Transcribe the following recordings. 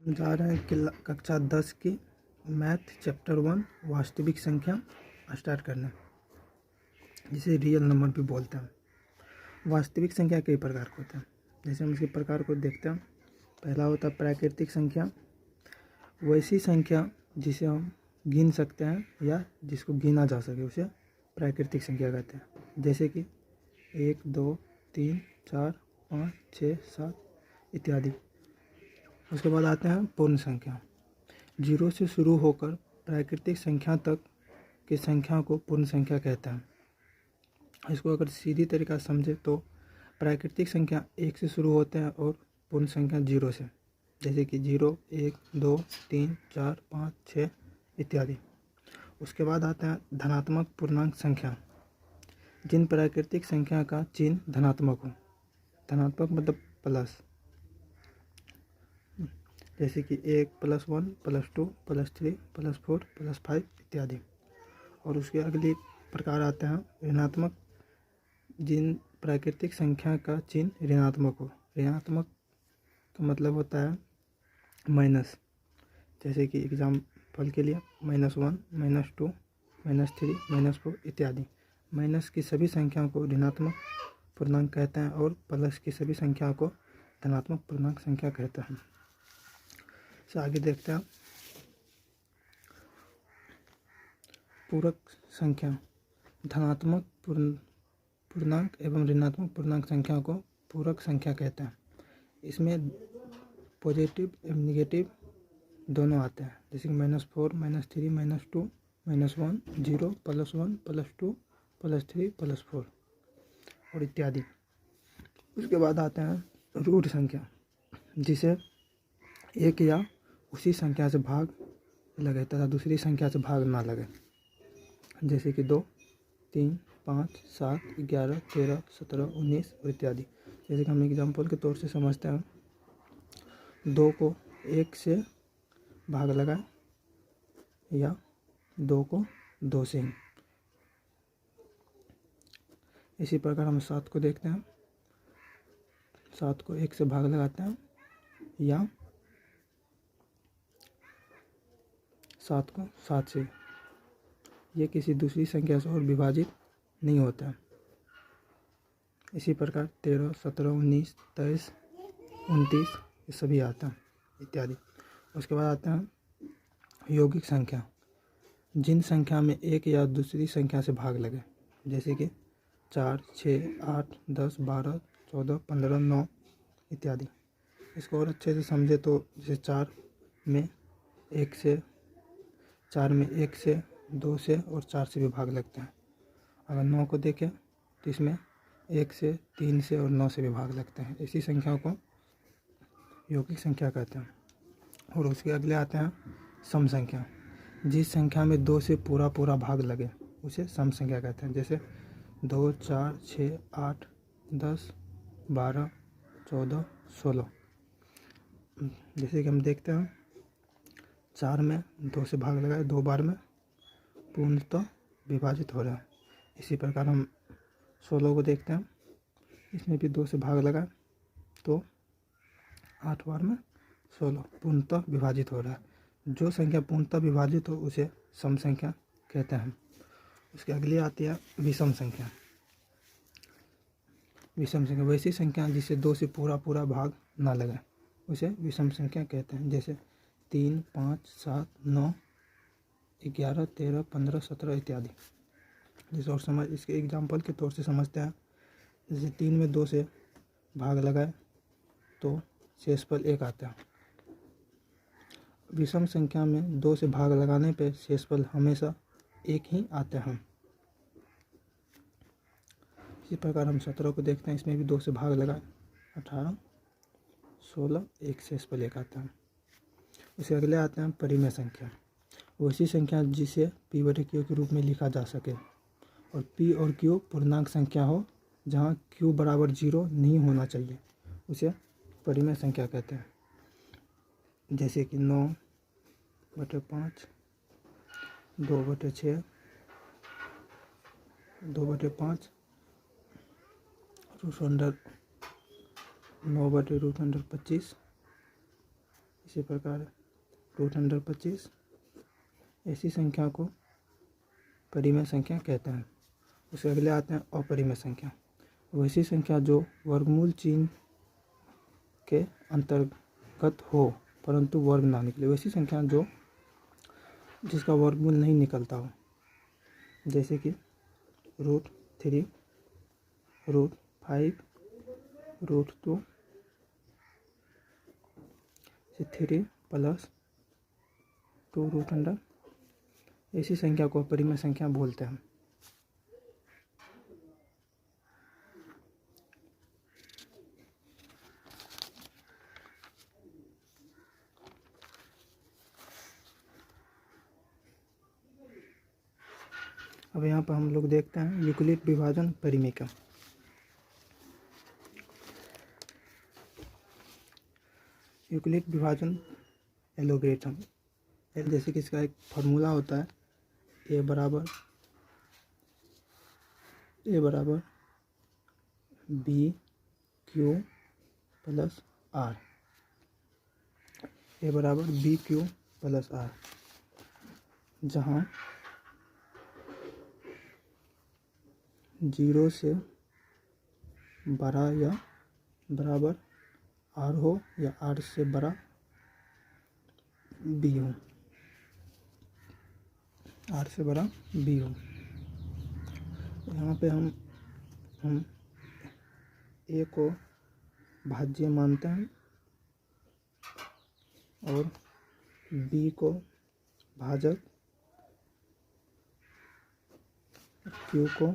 जा रहे हैं कि कक्षा 10 की मैथ चैप्टर 1 वास्तविक संख्या स्टार्ट करना, जिसे रियल नंबर भी बोलते हैं। वास्तविक संख्या कई प्रकार के होते हैं, जैसे हम इसके प्रकार को देखते हैं। पहला होता है प्राकृतिक संख्या, वैसी संख्या जिसे हम गिन सकते हैं या जिसको गिना जा सके उसे प्राकृतिक संख्या कहते हैं, जैसे कि 1, 2, 3, 4, 5, 6, 7 इत्यादि। उसके बाद आते हैं पूर्ण संख्या। 0 से शुरू होकर प्राकृतिक संख्या तक की संख्या को पूर्ण संख्या कहते हैं। इसको अगर सीधी तरीका समझे तो प्राकृतिक संख्या 1 से शुरू होते हैं और पूर्ण संख्या 0 से, जैसे कि 0, 1, 2, 3, 4, 5, 6 इत्यादि। उसके बाद आता है धनात्मक पूर्णांक संख्या, जिन प्राकृतिक संख्या का चिन्ह धनात्मक हो। धनात्मक मतलब प्लस, जैसे कि 1 + 1 + 2 + 3 + 4 + 5 इत्यादि। और उसके अगले प्रकार आते हैं ऋणात्मक, जिन प्राकृतिक संख्या का चिन्ह ऋणात्मक हो। ऋणात्मक का मतलब होता है माइनस, जैसे कि एग्जाम्पल के लिए -1, -2, -3, -4 इत्यादि। माइनस की सभी संख्याओं को ऋणात्मक पूर्णांक कहते हैं और प्लस की सभी संख्याओं को धनात्मक पूर्णांक संख्या कहते हैं। से आगे देखते हैं पूरक संख्या। धनात्मक पूर्णांक एवं ऋणात्मक पूर्णांक संख्या को पूरक संख्या कहते हैं। इसमें पॉजिटिव एवं निगेटिव दोनों आते हैं, जैसे कि -4, -3, -2, -1, 0, +1, +2, +3, +4 और इत्यादि। उसके बाद आते हैं रूट संख्या, जिसे एक या उसी संख्या से भाग लगे तथा दूसरी संख्या से भाग ना लगे, जैसे कि 2, 3, 5, 7, 11, 13, 17, 19 और इत्यादि। जैसे कि हम एग्जाम्पल के तौर से समझते हैं, 2 को 1 से भाग लगाए या 2 को 2 से ही। इसी प्रकार हम 7 को देखते हैं, 7 को 1 से भाग लगाते हैं या 7 को 7 से। ये किसी दूसरी संख्या से और विभाजित नहीं होता है। इसी प्रकार 13, 17, 19, 23, 29 ये सभी आता है इत्यादि। उसके बाद आते हैं यौगिक संख्या, जिन संख्या में एक या दूसरी संख्या से भाग लगे, जैसे कि 4, 6, 8, 10, 12, 14, 15, 9 इत्यादि। इसको और अच्छे से समझे तो जैसे 4 में 1 से, 2 से और 4 से भी भाग लगते हैं। अगर 9 को देखें तो इसमें 1 से, 3 से और 9 से भी भाग लगते हैं। इसी संख्याओं को यौगिक संख्या कहते हैं। और उसके अगले आते हैं सम संख्या, जिस संख्या में 2 से पूरा भाग लगे उसे सम संख्या कहते हैं, जैसे 2, 4, 6, 8, 10, 12, 14, 16। जैसे कि हम देखते हैं 4 में 2 से भाग लगाए 2 बार में पूर्णतः विभाजित हो रहा है। इसी प्रकार हम 16 को देखते हैं, इसमें भी 2 से भाग लगाए तो 8 बार में 16 पूर्णतः विभाजित हो रहा है। जो संख्या पूर्णतः विभाजित हो उसे सम संख्या कहते हैं। उसके अगली आती है विषम संख्या। विषम संख्या वैसी संख्या जिसे 2 से पूरा भाग ना लगे उसे विषम संख्या कहते हैं, जैसे 3, 5, 7, 9, 11, 13, 15, 17 इत्यादि। जैसे और समझ इसके एग्जाम्पल के तौर से समझते हैं, जैसे 3 में 2 से भाग लगाए तो शेषफल 1 आता है। विषम संख्या में 2 से भाग लगाने पर शेषफल हमेशा 1 ही आते हैं। इसी प्रकार हम 17 को देखते हैं, इसमें भी 2 से भाग लगाए 18, 16, 1 शेषफल 1 आता है। उसके अगले आते हैं परिमेय संख्या, वैसी संख्या जिसे p/q के रूप में लिखा जा सके और p और q पूर्णांक संख्या हो जहाँ q = 0 नहीं होना चाहिए, उसे परिमेय संख्या कहते हैं, जैसे कि 9/5, 2/6, 2/5, √9/√25। इसी प्रकार √25 ऐसी संख्या को परिमेय संख्या कहते हैं। उसके अगले आते हैं अपरिमेय संख्या। वैसी संख्या जो वर्गमूल चिन्ह के अंतर्गत हो परंतु वर्ग ना निकले। वैसी संख्या जो जिसका वर्गमूल नहीं निकलता हो, जैसे कि √3, √5, √2, 3 + 2√100। ऐसी संख्या को अपरिमेय संख्या बोलते हैं। अब यहाँ पर हम लोग देखते हैं यूक्लिड विभाजन परिमेय। यूक्लिड विभाजन एलोगेथम, जैसे कि इसका एक फार्मूला होता है a बराबर b q + r। a बराबर b q + r, जहाँ 0 से बड़ा या बराबर r हो या r से बड़ा b हो, r से बड़ा b हो। यहाँ पे हम a को भाज्य मानते हैं और b को भाजक, q को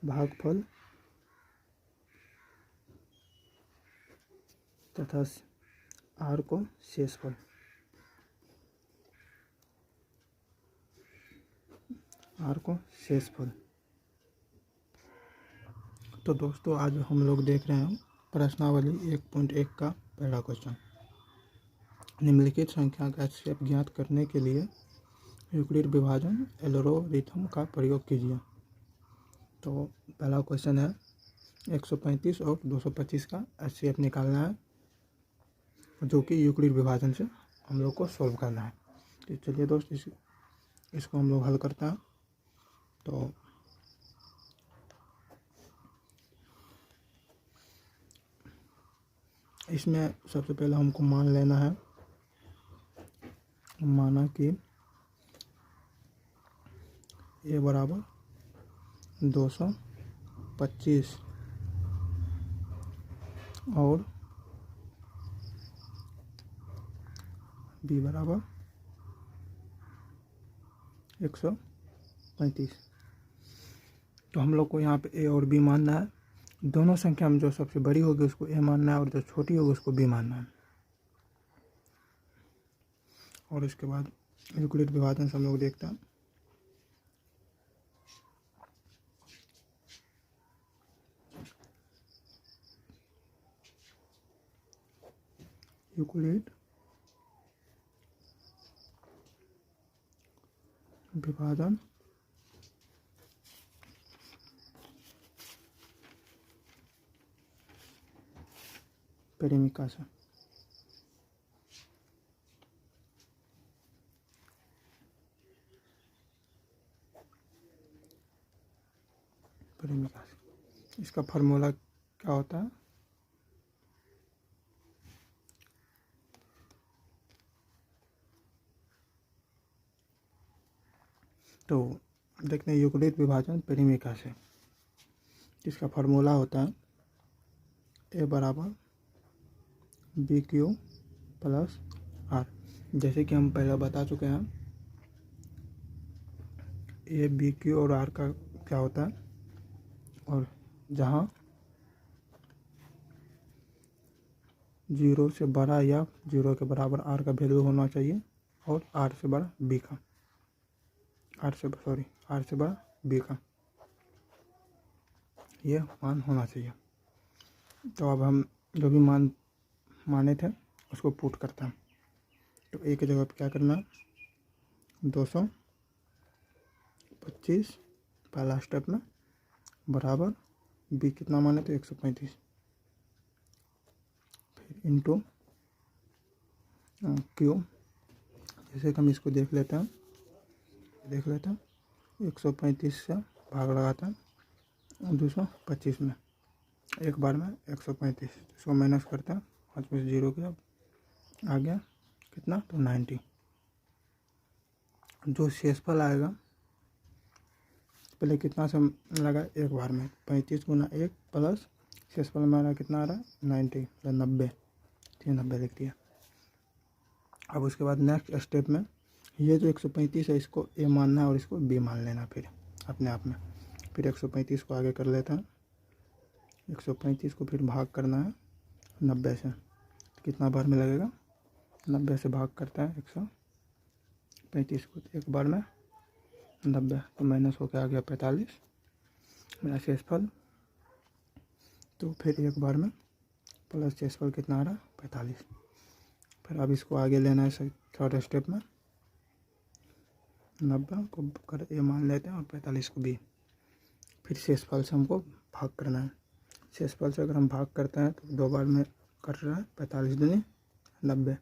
भागफल तथा r को शेषफल। तो दोस्तों आज हम लोग देख रहे हैं प्रश्नावली 1.1 का पहला क्वेश्चन। निम्नलिखित संख्या का HCF ज्ञात करने के लिए यूक्लिड विभाजन एल्गोरिथम का प्रयोग कीजिए। तो पहला क्वेश्चन है 135 और 225 का HCF निकालना है, जो कि यूक्लिड विभाजन से हम लोग को सॉल्व करना है। तो चलिए दोस्त इसको हम लोग हल करते हैं। तो इसमें सबसे पहले हमको मान लेना है, माना कि a बराबर 225 और b बराबर 135। तो हम लोग को यहाँ पे a और b मानना है। दोनों संख्या में जो सबसे बड़ी होगी उसको a मानना है और जो छोटी होगी उसको b मानना है। और इसके बाद यूक्लिड विभाजन से हम लोग देखते हैं। यूक्लिड विभाजन परिमेय से इसका फार्मूला क्या होता है? तो देखते हैं यूक्लिड विभाजन परिमेय से। इसका फार्मूला होता है a बराबर BQ + R। जैसे कि हम पहले बता चुके हैं a BQ और R का क्या होता है, और जहाँ 0 से बड़ा या 0 के बराबर R का वैल्यू होना चाहिए और R से बड़ा B का, R से बड़ा B का ये मान होना चाहिए। तो अब हम जो भी माने थे उसको पुट करते हैं। तो a की जगह पर क्या करना है, 225 पहला स्टेप में बराबर b कितना माने तो 135, फिर इंटू क्यू। जैसे कि हम इसको देख लेते हैं 135 से भाग लगाते हैं 225 में, एक बार में 135, इसको माइनस करते हैं 5 में 0 के, आ गया कितना, तो 90। जो शेषफल आएगा पहले कितना से लगा, एक बार में 35 गुना 1 प्लस शेषफल हमारा कितना आ रहा है 90, 90, 90 लिख दिया। अब उसके बाद नेक्स्ट स्टेप में ये जो 135 है इसको ए मानना है और इसको बी मान लेना फिर अपने आप में। फिर 135 को आगे कर लेते हैं, 135 को फिर भाग करना है 90 से, कितना बार में लगेगा, 90 से भाग करता है 135 को, एक बार में 90, तो माइनस होकर आ गया 45 मेरा शेषफल। तो फिर एक बार में प्लस शेषफल कितना आ रहा है 45। फिर अब इसको आगे लेना है थर्ड स्टेप में, 90 को कर ए मान लेते हैं और 45 को बी। फिर शेषफल से हमको भाग करना है, शेषफल से अगर हम भाग करते हैं तो 2 बार में कट रहा है 45 दूनी 90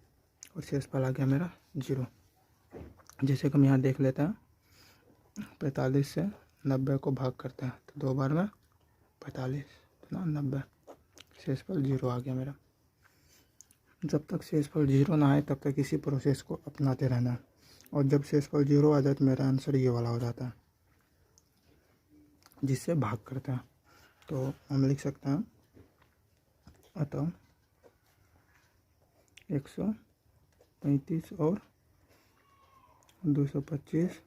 और शेषफल आ गया मेरा 0। जैसे कि हम यहाँ देख लेते हैं 45 से 90 को भाग करते हैं तो 2 बार में 45 ना 90, शेषफल 0 आ गया मेरा। जब तक शेषफल 0 ना आए तब तक इसी प्रोसेस को अपनाते रहना है, और जब शेषफल 0 आ जाए तो मेरा आंसर ये वाला हो जाता है जिससे भाग करते हैं। तो हम लिख सकते हैं अतः 135 और 225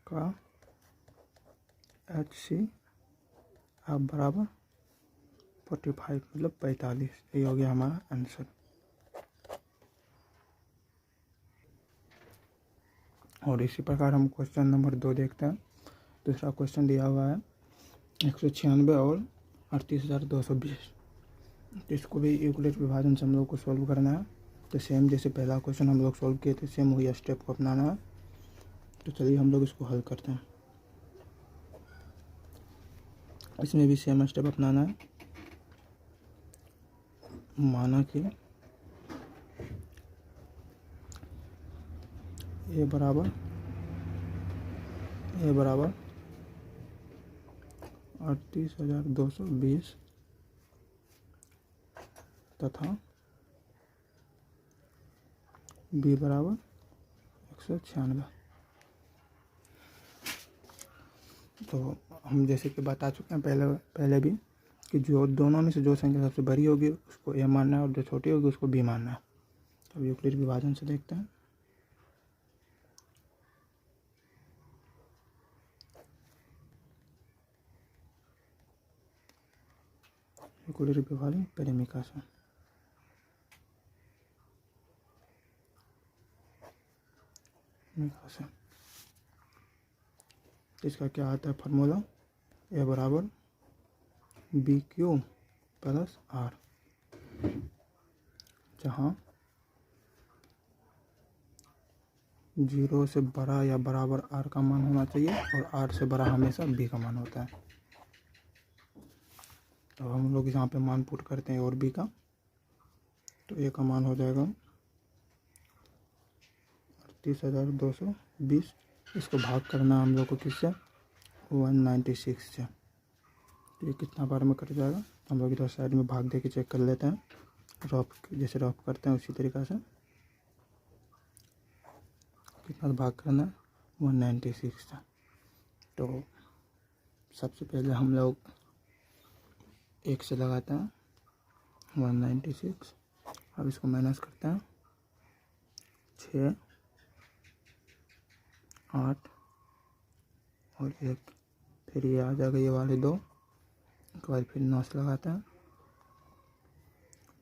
का HCF बराबर 45, मतलब 45, ये हो गया हमारा आंसर। और इसी प्रकार हम क्वेश्चन नंबर 2 देखते हैं। दूसरा क्वेश्चन दिया हुआ है 196 और 38,220, तो इसको भी यूक्लिड विभाजन से हम लोग को सॉल्व करना है। तो सेम जैसे पहला क्वेश्चन हम लोग सॉल्व किए थे सेम वही स्टेप को अपनाना है। तो चलिए हम लोग इसको हल करते हैं। इसमें भी सेम स्टेप अपनाना है। माना कि ए बराबर 38,220 तथा बी बराबर 196। तो हम जैसे कि बता चुके हैं पहले भी कि जो दोनों में से जो संख्या सबसे बड़ी होगी उसको ए मानना है और जो छोटी होगी उसको बी मानना है। तो अब यूक्लिड विभाजन से देखते हैं। यूक्लिड विभाजन परिमिका से इसका क्या आता है फार्मूला, ए बराबर बी क्यू प्लस आर, जहाँ 0 से बड़ा या बराबर आर का मान होना चाहिए और आर से बड़ा हमेशा बी का मान होता है। तो हम लोग यहाँ पे मान पुट करते हैं और बी का, तो ए का मान हो जाएगा 38,220। इसको भाग करना है हम लोग को किससे, 196 से। तो ये कितना बार में कट जाएगा, हम लोग इधर साइड में भाग दे के चेक कर लेते हैं, जैसे रफ करते हैं उसी तरीक़ा से। कितना भाग करना है 196 से। तो सबसे पहले हम लोग 1 से लगाते हैं 196, अब इसको माइनस करते हैं 6, 8 और 1, फिर ये आ जाएगा ये वाले 2, उसके बाद फिर 9 से लगाते हैं,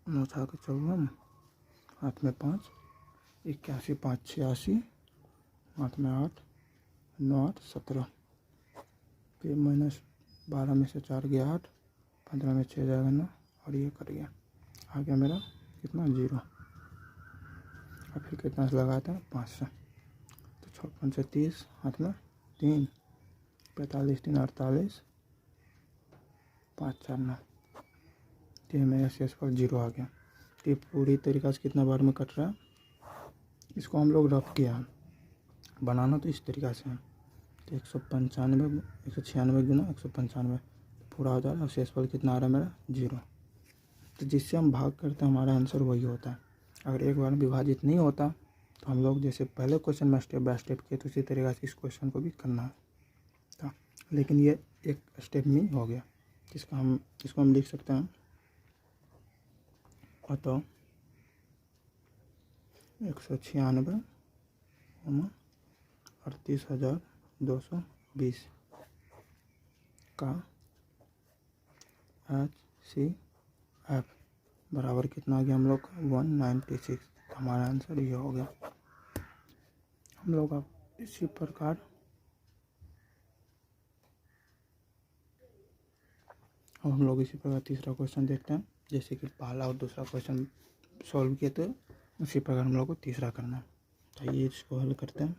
9 छः 54, हाथ में 5, 81, 5 86, हाथ में 8, 9 8 17, फिर -12 में से 4 गया 8, 15 में 6 जाएगा 9 और ये कट गया, आ गया मेरा कितना 0। और फिर कितना से लगाते हैं 5 से, तो 6 5 से 30, हाथ में 3, 45 3 48, 5 4 9, तो मेरा शेषफल 0 आ गया। ये पूरी तरीक़ा से कितना बार में कट रहा है इसको हम लोग रफ किया है। बनाना तो इस तरीक़ा से है, तो 196 गुना 195 पूरा हो जा रहा है। और शेषफल कितना आ रहा है मेरा 0। तो जिससे हम भाग करते हैं हमारा आंसर वही होता है। अगर एक बार में विभाजित नहीं होता तो हम लोग जैसे पहले क्वेश्चन में स्टेप बाय स्टेप किए तो उसी तरीक़ा से इस क्वेश्चन को भी करना था, लेकिन ये एक स्टेप में हो गया। इसको हम लिख सकते हैं अतः 196 38,220 का HCF बराबर कितना आ गया हम लोग का 196। तो हमारा आंसर ये हो गया। हम लोग अब इसी प्रकार तीसरा क्वेश्चन देखते हैं। जैसे कि पहला और दूसरा क्वेश्चन सॉल्व किए तो उसी प्रकार हम लोग को तीसरा करना है। तो ये इसको हल करते हैं।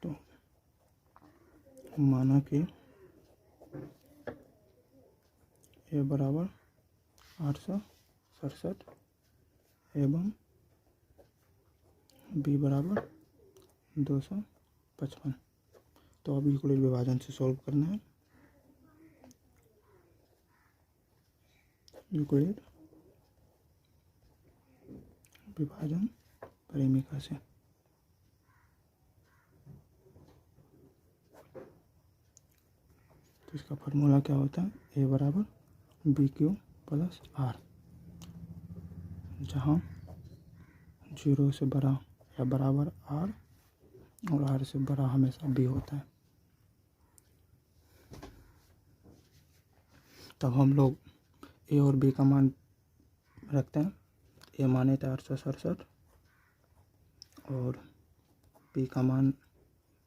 तो माना कि ए बराबर 867 एवं बी बराबर 255। तो अब यूक्लिड विभाजन से सॉल्व करना है। यूक्लिड विभाजन परिमिका से तो इसका फार्मूला क्या होता है, ए बराबर बी क्यू प्लस आर, जहाँ 0 से बड़ा या बराबर आर और आर से बड़ा हमेशा बी होता है। तब हम लोग ए और बी का मान रखते हैं। ए माने थे 867 और बी का मान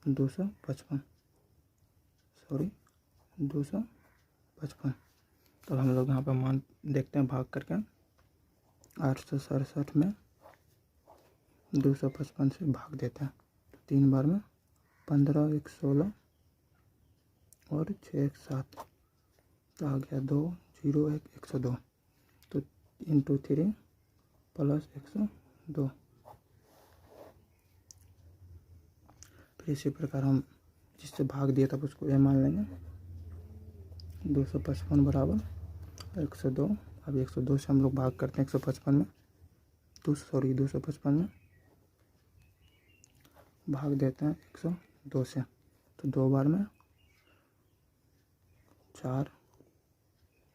255। तो हम लोग यहाँ पर मान देखते हैं भाग करके। 867 में 255 से भाग देते हैं तो 3 बार में 15 1 16 और 6 1 7, तो आ गया 2 0 1 102। तो इंटू 3 प्लस 102। फिर इसी प्रकार हम जिससे भाग दिया तब उसको ए मान लेंगे। 255 बराबर 102। अब 102 से हम लोग भाग करते हैं 255 में 255 में भाग देते हैं 102 से। तो 2 बार में 4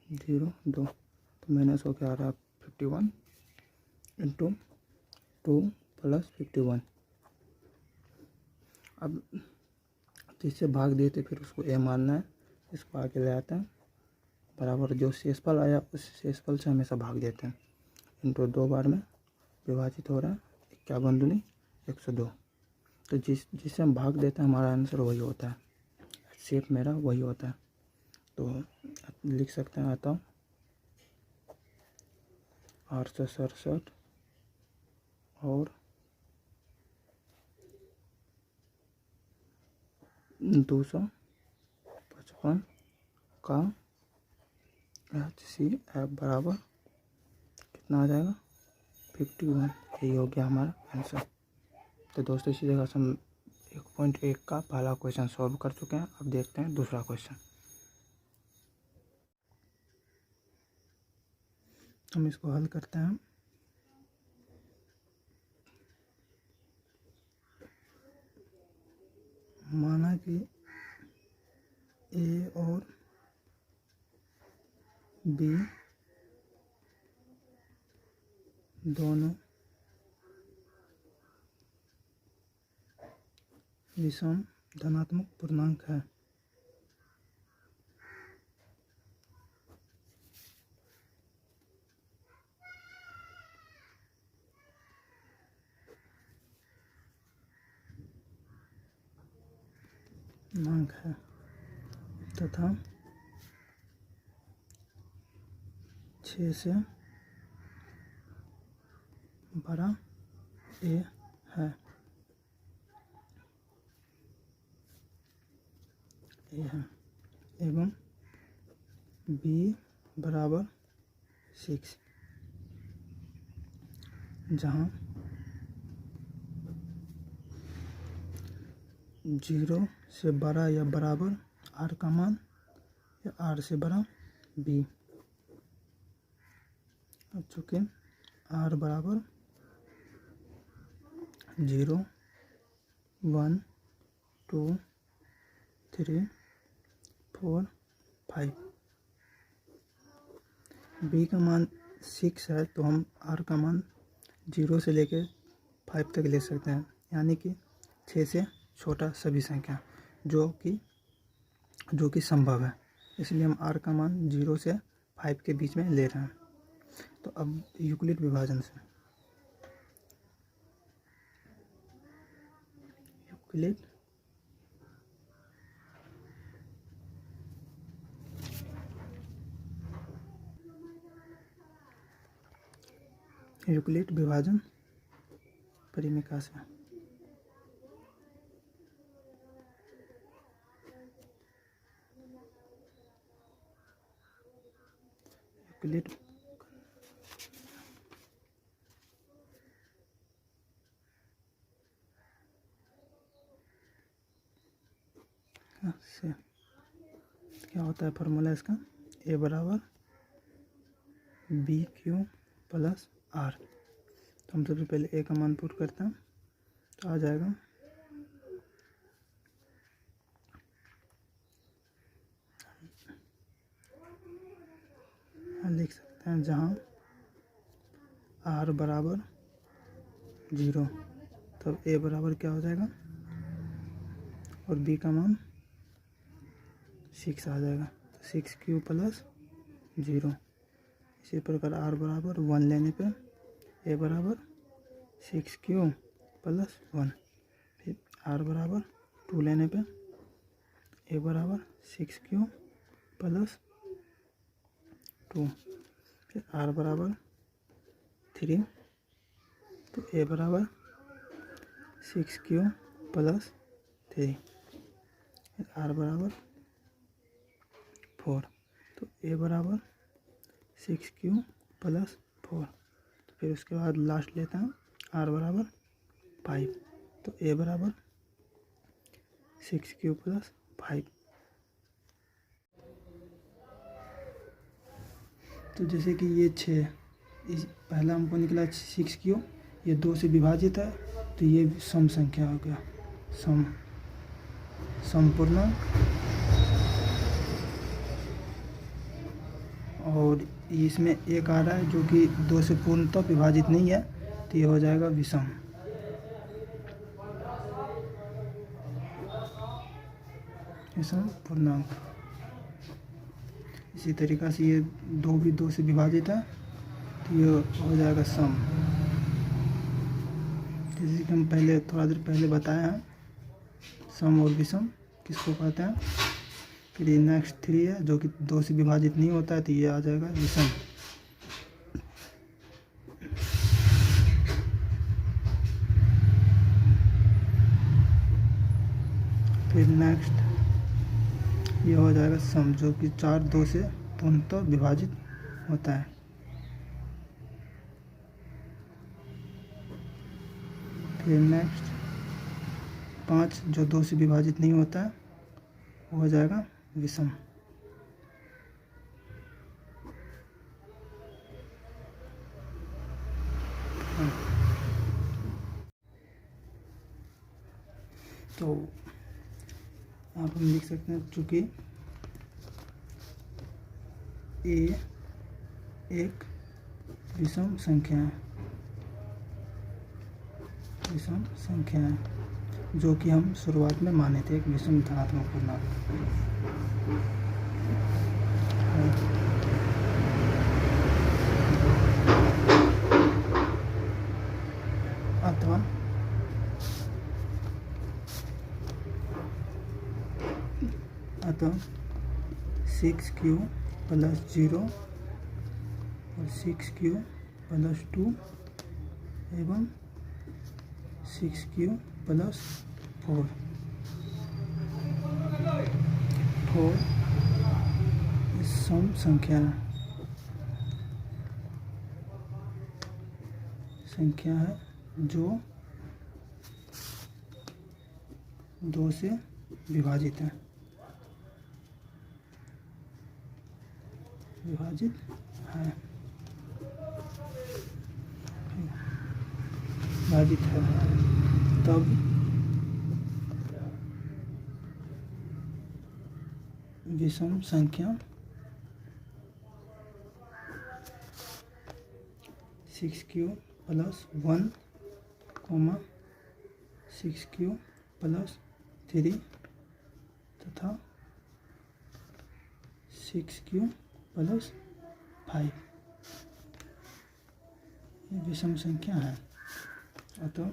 0 2, तो माइनस हो के आ रहा है 51 इंटू 2 प्लस 51। अब जिससे भाग दिए थे फिर उसको ए मानना है। इसको आगे ले आते हैं बराबर जो शेषफल आया उस शेषफल से हमेशा भाग देते हैं। इंटू 2 बार में विभाजित हो रहा है 51 दूनी 102। तो जिससे हम भाग देते हैं हमारा आंसर वही होता है, शेप मेरा वही होता है। तो लिख सकते हैं अतः 867 और 255 का HCF बराबर कितना आ जाएगा 51। यही हो गया हमारा आंसर। तो दोस्तों इसी जगह से हम 1.1 का पहला क्वेश्चन सॉल्व कर चुके हैं। अब देखते हैं दूसरा क्वेश्चन। हम इसको हल करते हैं। माना कि ए और बी दोनों विषम धनात्मक पूर्णांक है। तथा 6 से बड़ा ए है। एवं बी बराबर 6। जहाँ 0 से बड़ा या बराबर r का मान या r से बड़ा b। अब चूँकि r बराबर 0, 1, 2, 3, 4, 5, b का मान 6 है, तो हम r का मान 0 से लेकर 5 तक ले सकते हैं, यानी कि 6 से छोटा सभी संख्या जो कि संभव है। इसलिए हम r का मान 0 से 5 के बीच में ले रहे हैं। तो अब यूक्लिड विभाजन से यूक्लिड विभाजन परिमेय से यूक्लिड से क्या होता है फॉर्मूला इसका, a बराबर बी क्यू प्लस आर। तो हम सबसे पहले a का मान पुट करते हैं, तो आ जाएगा लिख सकते हैं जहाँ r बराबर 0, तब a बराबर क्या हो जाएगा, और b का मान 6 आ जाएगा, 6 प्लस 0। इसी प्रकार r बराबर 1 लेने पे a बराबर 6 प्लस 1, फिर r बराबर 2 लेने पे a बराबर 6 प्लस 2, फिर r बराबर 3, तो a बराबर 6 प्लस 3, फिर r बराबर 4, तो a बराबर 6 प्लस 4। तो फिर उसके बाद लास्ट लेते हैं r बराबर 5, तो a बराबर 6 प्लस 5। तो जैसे कि ये 6, इस पहला हमको निकला 6, ये 2 से विभाजित है, तो ये सम संख्या हो गया, समपूर्णांक। और इसमें एक आ रहा है जो कि 2 से पूर्णतः विभाजित नहीं है, तो ये हो जाएगा विषम। विषम पूर्णांक। इसी तरीक़ा से ये 2 भी 2 से विभाजित है, तो ये हो जाएगा सम। जैसे कि हम पहले थोड़ा देर पहले बताए हैं, सम और विषम किसको कहते हैं। फिर ये नेक्स्ट 3 है जो कि 2 से विभाजित नहीं होता है, तो ये आ जाएगा विषम। फिर नेक्स्ट ये हो जाएगा सम, जो कि 4 2 से पूर्णतः विभाजित होता है। फिर नेक्स्ट 5 जो 2 से विभाजित नहीं होता है, वो हो जाएगा विषम। तो आप हम लिख सकते हैं, चूँकि a एक विषम संख्या है, जो कि हम शुरुआत में माने थे एक विषम धनात्मक पूर्णांक। अतः 6 प्लस 0 और 6 प्लस 2 एवं 6 प्लस 4 सम संख्या संख्या है जो 2 से विभाजित है, विभाजित है, विभाजित है, तब विषम संख्या 6q प्लस 1, 6q प्लस 3 तथा 6q प्लस 5 ये विषम संख्या है। अतः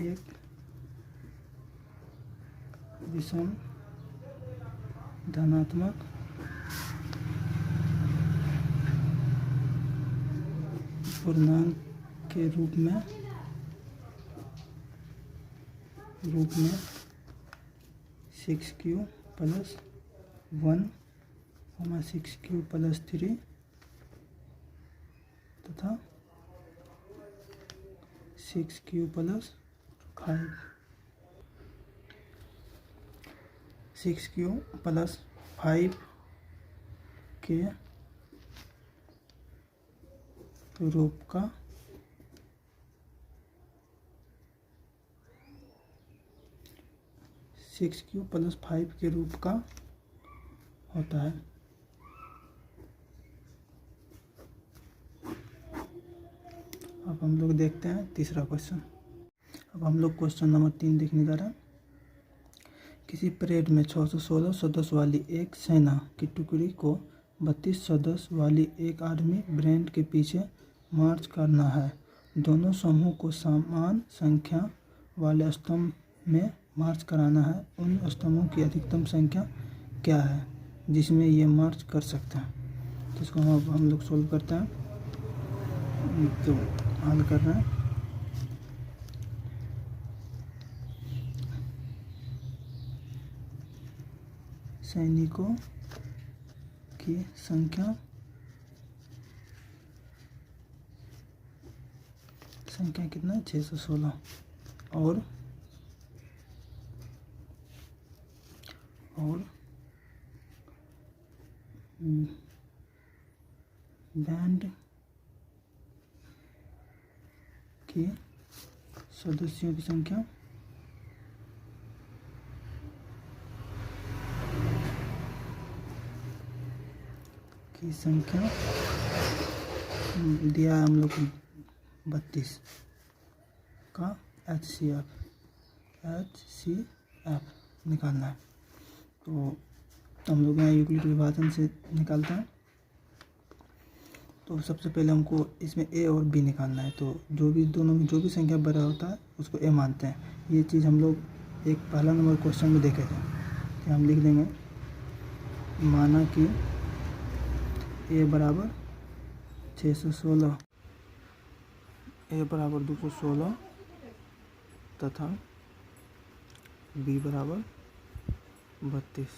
एक विषम धनात्मक पूर्णांक के रूप में 6q प्लस 1, 6q प्लस 3 तथा 6q प्लस 5, 6q प्लस 5 के रूप का प्लस 5 के रूप का होता है। अब हम लोग देखते हैं तीसरा क्वेश्चन। अब हम लोग क्वेश्चन नंबर 3 देखने जा रहे हैं। किसी परेड में 616 सदस्य वाली एक सेना की टुकड़ी को 32 सदस्य वाली एक आर्मी बैंड के पीछे मार्च करना है। दोनों समूह को समान संख्या वाले स्तंभ में मार्च कराना है। उन स्तंभों की अधिकतम संख्या क्या है जिसमें ये मार्च कर सकते हैं? तो इसको हम लोग सोल्व करते हैं। तो हल कर रहे हैं। सैनिकों की संख्या कितना है? 616 और बैंड के सदस्यों की संख्या दिया है हम लोग 32 का HCF निकालना है। तो हम लोग यहाँ यूक्लिड विभाजन से निकालते हैं। तो सबसे पहले हमको इसमें A और B निकालना है। तो दोनों में जो भी संख्या बड़ा होता है उसको A मानते हैं। ये चीज़ हम लोग एक पहला नंबर क्वेश्चन में देखे थे कि हम लिख देंगे माना कि A बराबर 616, A बराबर 216 तथा B बराबर 32।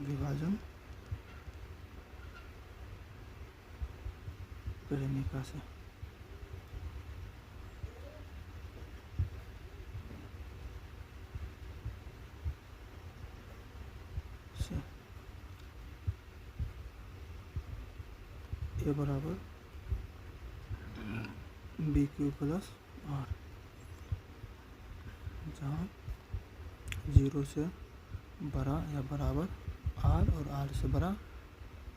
विभाजन करेनिका से A बराबर BQ प्लस R, जहाँ 0 से बड़ा या बराबर R और R से बड़ा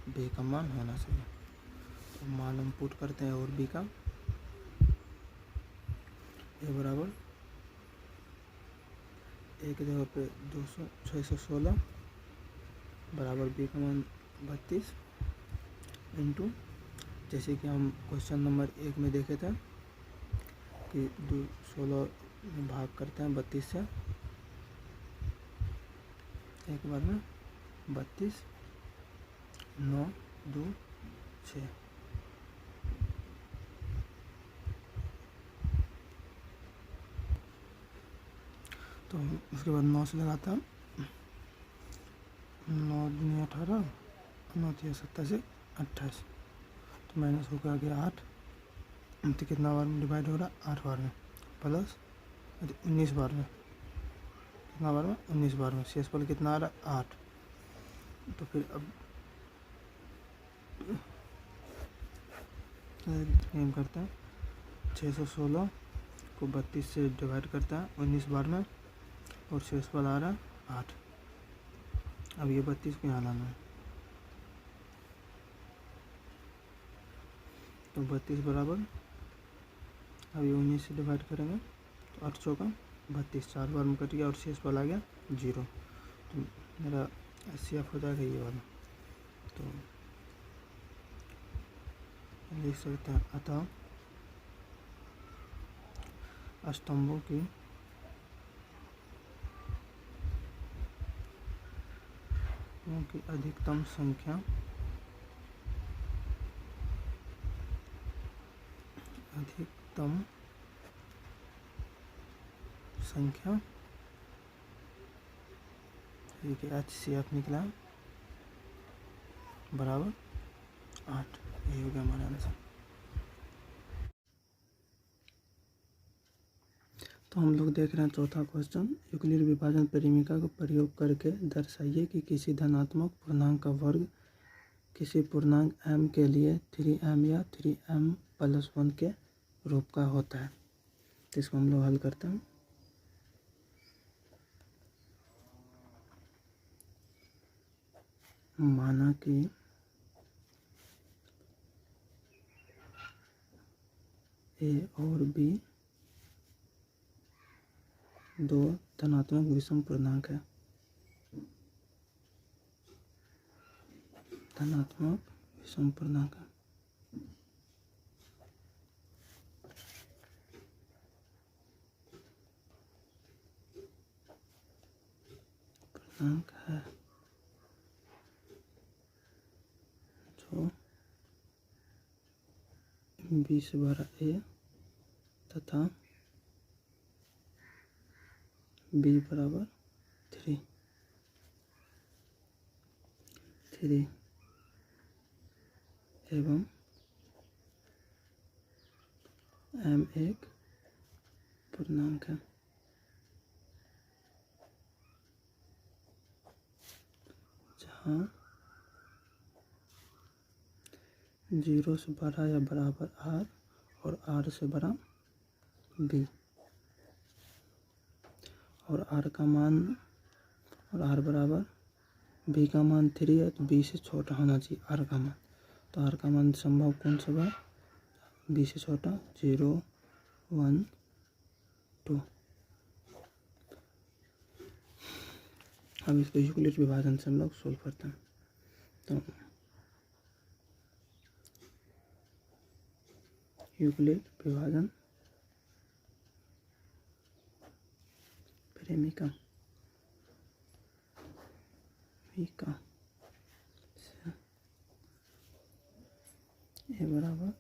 B का मान होना चाहिए। तो मान हम पुट करते हैं और B का। A बराबर A की जगह पे 616 बराबर B का मान 32 इंटू, जैसे कि हम क्वेश्चन नंबर 1 में देखे थे कि 16 में भाग करते हैं 32 से, एक बार में 32, 9, 2, 6। तो उसके बाद 9 से लगाता हूँ, 9 दूनी 18, 9 तिया 27 से 28, तो माइनस होकर आ गया 8। तो कितना बार में डिवाइड हो रहा है? 8 बार में, प्लस 19 बार में, कितना बार में? 19 बार में। शेषफल कितना आ रहा है? 8। तो फिर अब एम करते हैं, 616 को 32 से डिवाइड करता है 19 बार में, और शेषफल आ रहा है 8। अब ये 32 को यहाँ लाना है, तो 32 बराबर, अब ये 19 से डिवाइड करेंगे तो 8 चौका 32, 4 बार में कट गया और शेषफल आ गया 0। तो मेरा CF हो जाएगा ये वाला। तो लिख सकते हैं, अतः स्तंभों की अधिकतम संख्या ठीक है, HCF निकला बराबर 8। यही हो गया हमारा आंसर। तो हम लोग देख रहे हैं चौथा क्वेश्चन, यूक्लिड विभाजन परिमीका का प्रयोग करके दर्शाइए कि किसी धनात्मक पूर्णांक का वर्ग किसी पूर्णांक m के लिए 3m या 3m+1 के रूप का होता है। तो इसको हम लोग हल करते हैं। माना कि A और B दो धनात्मक विषम पूर्णांक है, धनात्मक विषम पूर्णांक है जो B से बड़ा A तथा B बराबर 3 एवं m एक पूर्णांक है जहाँ 0 से बड़ा या बराबर r और r से बड़ा b, और r का मान, और r बराबर b का मान 3 है, तो b से छोटा होना चाहिए r का मान। तो r का मान संभव कौन सा बा? b से छोटा, 0, 1, 2। अब इसको यूक्लिड विभाजन से हम लोग सोल्व करते हैं। तो यूक्लिड विभाजन परिमीका से A बराबर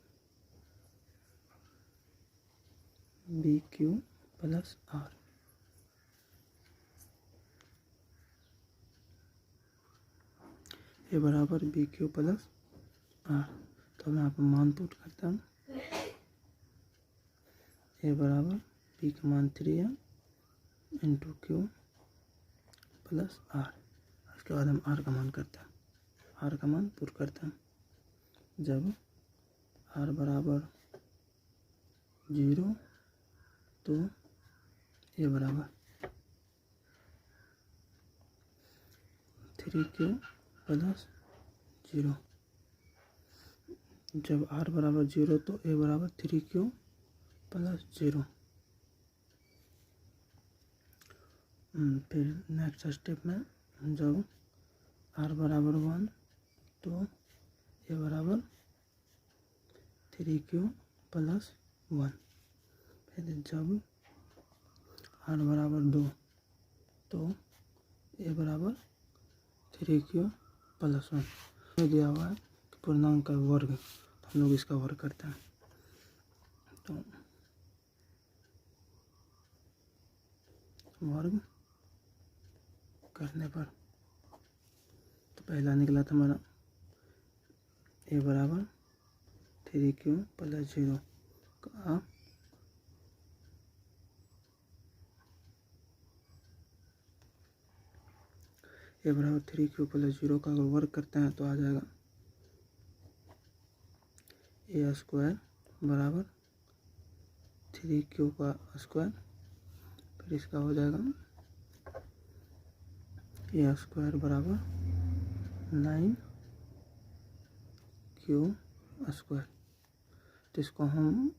BQ प्लस R, A बराबर BQ प्लस R। तो मैं यहाँ पर मान पुट करता हूँ, A बराबर B का मान 3 है इंटू Q प्लस R। उसके बाद हम R का मान करते हैं, R का मान पुट करते हैं। जब R बराबर 0 तो A बराबर 3Q प्लस 0। जब R बराबर 0 तो A बराबर 3Q प्लस 0। फिर नेक्स्ट स्टेप में जब R बराबर 1 तो A बराबर 3Q प्लस 1। फिर जब R बराबर 2 तो A बराबर 3Q प्लस 1। दिया हुआ है पूर्णांक का वर्ग, तो हम लोग इसका वर्ग करते हैं। तो वर्ग करने पर तो पहला निकला था हमारा a बराबर 3q प्लस 0 का a बराबर 3q प्लस 0 का अगर वर्ग करते हैं तो आ जाएगा a स्क्वायर बराबर 3q का स्क्वायर, फिर इसका हो जाएगा a स्क्वायर बराबर 9q स्क्वायर। तो इसको हम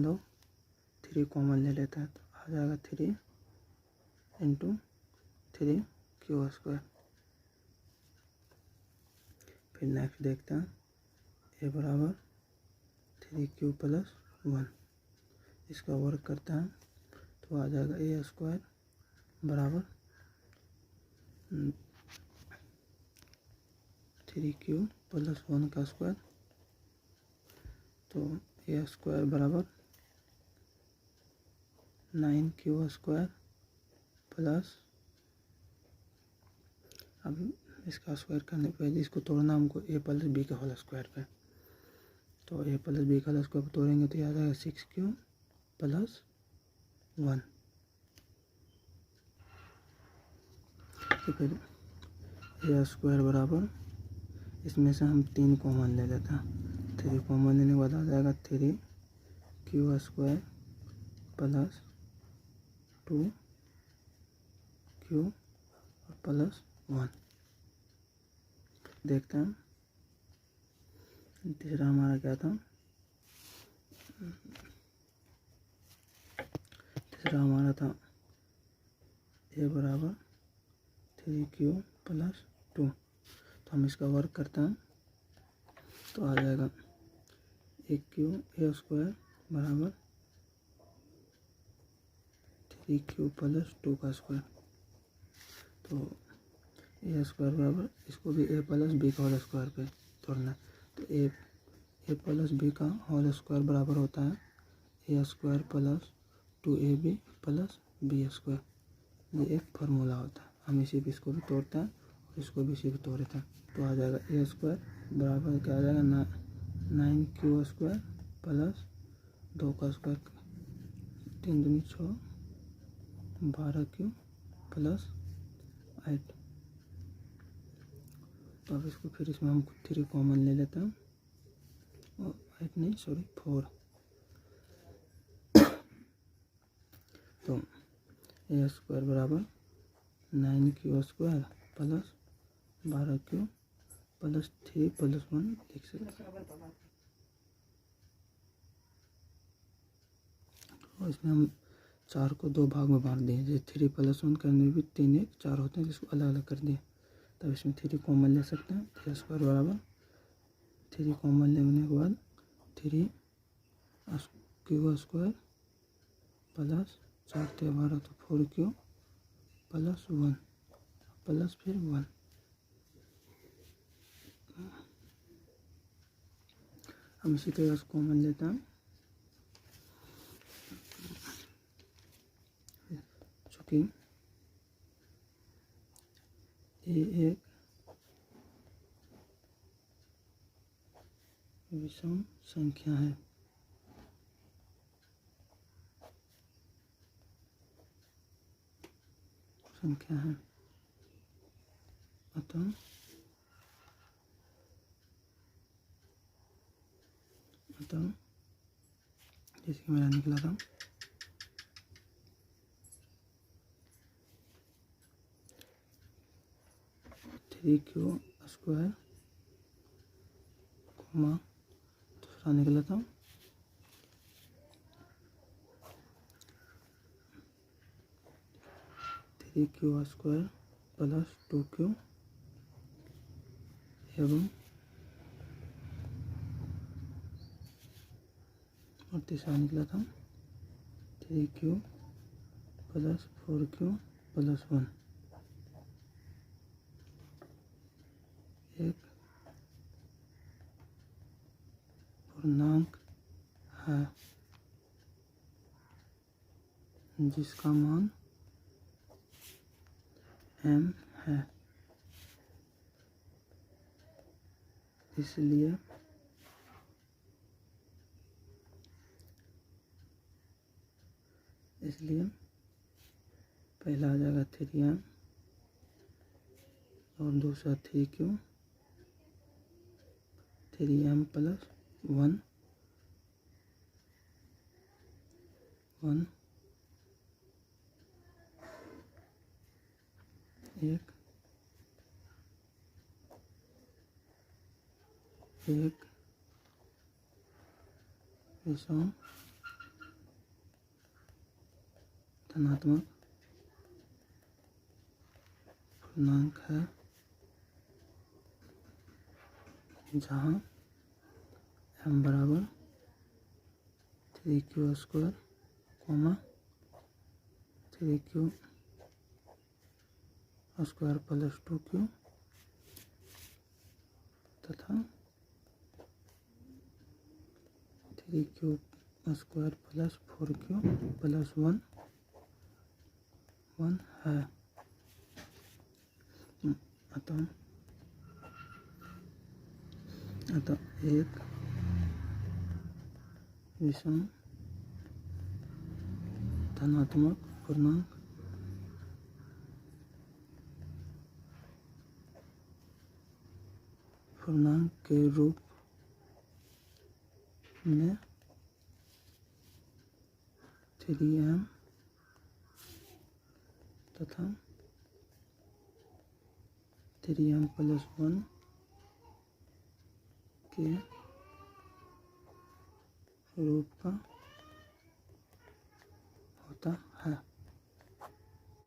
लोग 3 कॉमन ले लेते हैं, तो आ जाएगा 3 इंटू 3q स्क्वायर। फिर नेक्स्ट देखते हैं a बराबर 3q प्लस 1, इसका वर्ग करते हैं तो आ जाएगा a स्क्वायर बराबर 3q प्लस 1 का स्क्वायर। तो a स्क्वायर बराबर 9q स्क्वायर प्लस, अब इसका स्क्वायर करने पे इसको तोड़ना हमको a प्लस बी का होल स्क्वायर पे, तो a प्लस बी का होल स्क्वायर पे तोड़ेंगे तो आ जाएगा 6q प्लस 1। तो फिर a स्क्वायर बराबर, इसमें से हम 3 कॉमन ले लेते हैं, 3 कॉमन लेने के बाद आ जाएगा 3q स्क्वायर प्लस 2q और प्लस 1। देखते हैं तीसरा हमारा क्या था, तीसरा हमारा था a बराबर 3q प्लस 2, तो हम इसका वर्ग करते हैं तो आ जाएगा a स्क्वायर बराबर 3q प्लस 2 का स्क्वायर। तो a स्क्वायर बराबर, इसको भी a प्लस बी का होल स्क्वायर पे तोड़ना, तो a प्लस बी का होल स्क्वायर बराबर होता है a square plus 2ab plus B square. ये एक फार्मूला होता है, हम इसी पे इसको भी तोड़ते हैं और इसको भी इसी पे तोड़ते हैं, तो आ जाएगा a स्क्वायर बराबर क्या आ जाएगा 9q स्क्वायर प्लस 2 का स्क्वायर, 3 दूनी 6 12q प्लस 8। तो अब इसको फिर इसमें हम 3 कॉमन ले लेते हैं, और 8 नहीं सॉरी 4। तो a स्क्वायर बराबर 9q square plus 12q plus 3 plus 1 लिख सकते हैं। और इसमें हम 4 को 2 भाग में बांट दिए, जैसे 3 प्लस 1 करने में भी 3 1 4 होते हैं, जिसको अलग अलग कर दिए। तब इसमें 3 कॉमन ले सकते हैं, a स्क्वायर बराबर 3 कॉमन लेने के बाद 3q स्क्वायर प्लस 4 12 तो 4q प्लस 1 प्लस फिर 1। हम इसी तरह से कॉमन लेते हैं, चूँकि ये एक विषम संख्या है, अतः जैसे कि मेरा निकला था 3q स्क्वायर दूसरा निकला था 3q स्क्वायर प्लस 2q एवं और तीसरा निकला था 3q प्लस 4q प्लस 1। एक पूर्णांक है जिसका मान m है, इसलिए पहला आ जाएगा 3m और दूसरा 3q, 3m प्लस 1 एक विषम धनात्मक पूर्णांक है जहाँ m बराबर 3q square, 3q square plus 2q तथा 3q square plus 4q plus 1 है। अतः एक विषम धनात्मक पूर्णांक के रूप में 3m तथा 3m प्लस 1 के रूप का होता